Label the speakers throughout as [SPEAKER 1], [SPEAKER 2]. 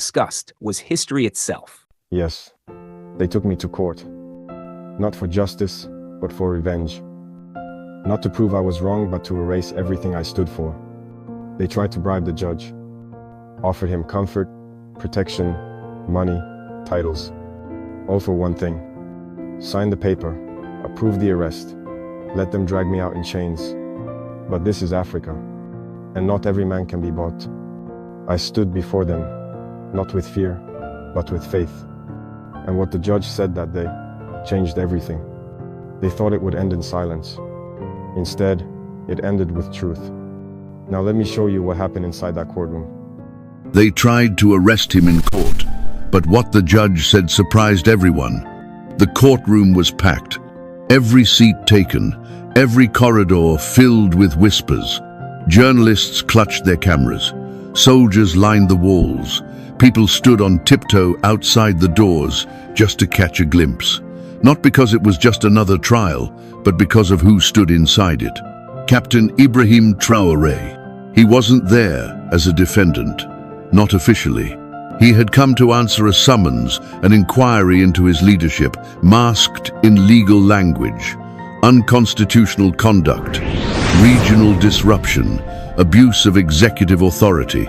[SPEAKER 1] discussed was history itself.
[SPEAKER 2] Yes, they took me to court. Not for justice, but for revenge. Not to prove I was wrong, but to erase everything I stood for. They tried to bribe the judge. Offered him comfort, protection, money, titles. All for one thing. Sign the paper, approve the arrest, let them drag me out in chains. But this is Africa, and not every man can be bought. I stood before them, not with fear, but with faith. And what the judge said that day changed everything. They thought it would end in silence. Instead, it ended with truth. Now let me show you what happened inside that courtroom.
[SPEAKER 3] They tried to arrest him in court, but what the judge said surprised everyone. The courtroom was packed, every seat taken, every corridor filled with whispers. Journalists clutched their cameras. Soldiers lined the walls. People stood on tiptoe outside the doors just to catch a glimpse. Not because it was just another trial, but because of who stood inside it. Captain Ibrahim Traore. He wasn't there as a defendant, not officially. He had come to answer a summons, an inquiry into his leadership, masked in legal language. Unconstitutional conduct, regional disruption, abuse of executive authority.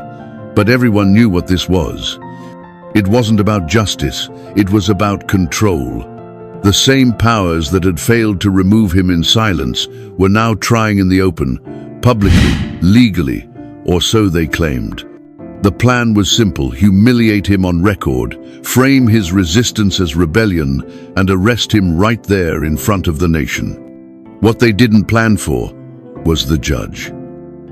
[SPEAKER 3] But everyone knew what this was. It wasn't about justice, it was about control. The same powers that had failed to remove him in silence were now trying in the open, publicly, legally, or so they claimed. The plan was simple: humiliate him on record, frame his resistance as rebellion, and arrest him right there in front of the nation. What they didn't plan for was the judge.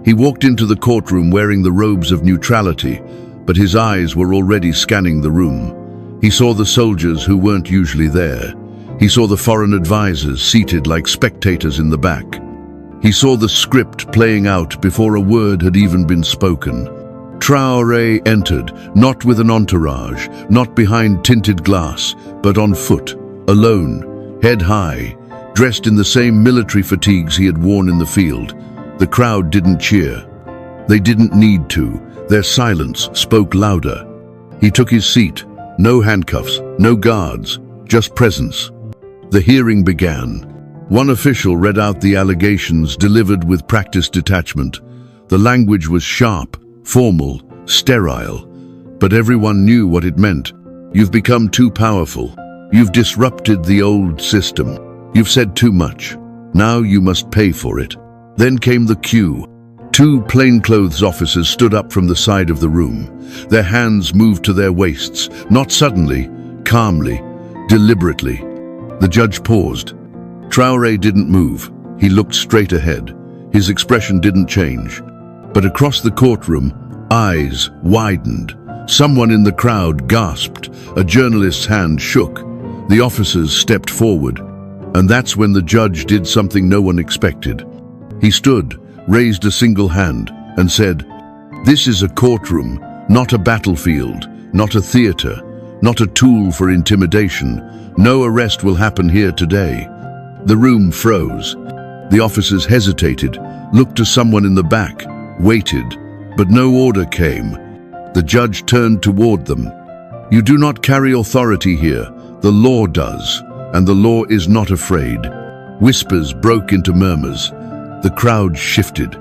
[SPEAKER 3] He walked into the courtroom wearing the robes of neutrality, but his eyes were already scanning the room. He saw the soldiers who weren't usually there. He saw the foreign advisors seated like spectators in the back. He saw the script playing out before a word had even been spoken. Traore entered, not with an entourage, not behind tinted glass, but on foot, alone, head high, dressed in the same military fatigues he had worn in the field. The crowd didn't cheer. They didn't need to. Their silence spoke louder. He took his seat. No handcuffs, no guards, just presence. The hearing began. One official read out the allegations delivered with practiced detachment. The language was sharp, formal, sterile, but everyone knew what it meant. You've become too powerful. You've disrupted the old system. You've said too much. Now you must pay for it. Then came the cue. Two plainclothes officers stood up from the side of the room. Their hands moved to their waists, not suddenly, calmly, deliberately. The judge paused. Traore didn't move. He looked straight ahead. His expression didn't change. But across the courtroom, eyes widened. Someone in the crowd gasped. A journalist's hand shook. The officers stepped forward. And that's when the judge did something no one expected. He stood, raised a single hand, and said, "This is a courtroom, not a battlefield, not a theater, not a tool for intimidation. No arrest will happen here today." The room froze. The officers hesitated, looked to someone in the back, waited, but no order came. The judge turned toward them. "You do not carry authority here. The law does, and the law is not afraid." Whispers broke into murmurs. The crowd shifted.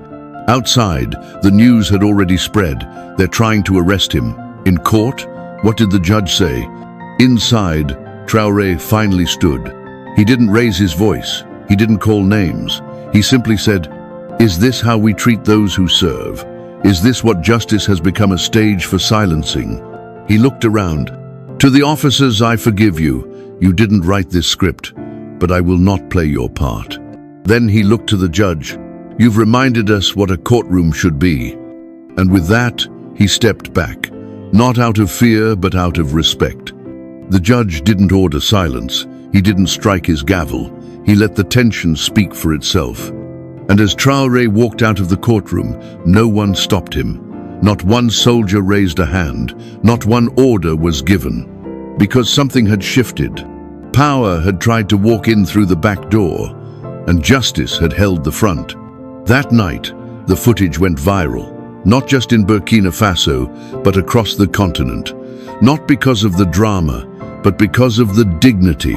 [SPEAKER 3] Outside, the news had already spread. They're trying to arrest him. In court? What did the judge say? Inside, Traore finally stood. He didn't raise his voice. He didn't call names. He simply said, "Is this how we treat those who serve? Is this what justice has become a stage for silencing?" He looked around. "To the officers, I forgive you. You didn't write this script, but I will not play your part." Then he looked to the judge. "You've reminded us what a courtroom should be." And with that, he stepped back, not out of fear, but out of respect. The judge didn't order silence. He didn't strike his gavel. He let the tension speak for itself. And as Traore walked out of the courtroom, no one stopped him. Not one soldier raised a hand. Not one order was given. Because something had shifted. Power had tried to walk in through the back door, and justice had held the front. That night, the footage went viral, not just in Burkina Faso, but across the continent. not because of the drama, but because of the dignity.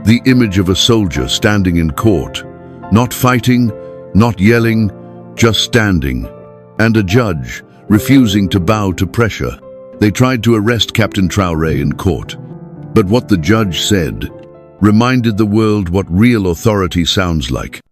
[SPEAKER 3] The image of a soldier standing in court, not fighting, not yelling, just standing, and a judge refusing to bow to pressure. They tried to arrest Captain Traore in court, but what the judge said reminded the world what real authority sounds like.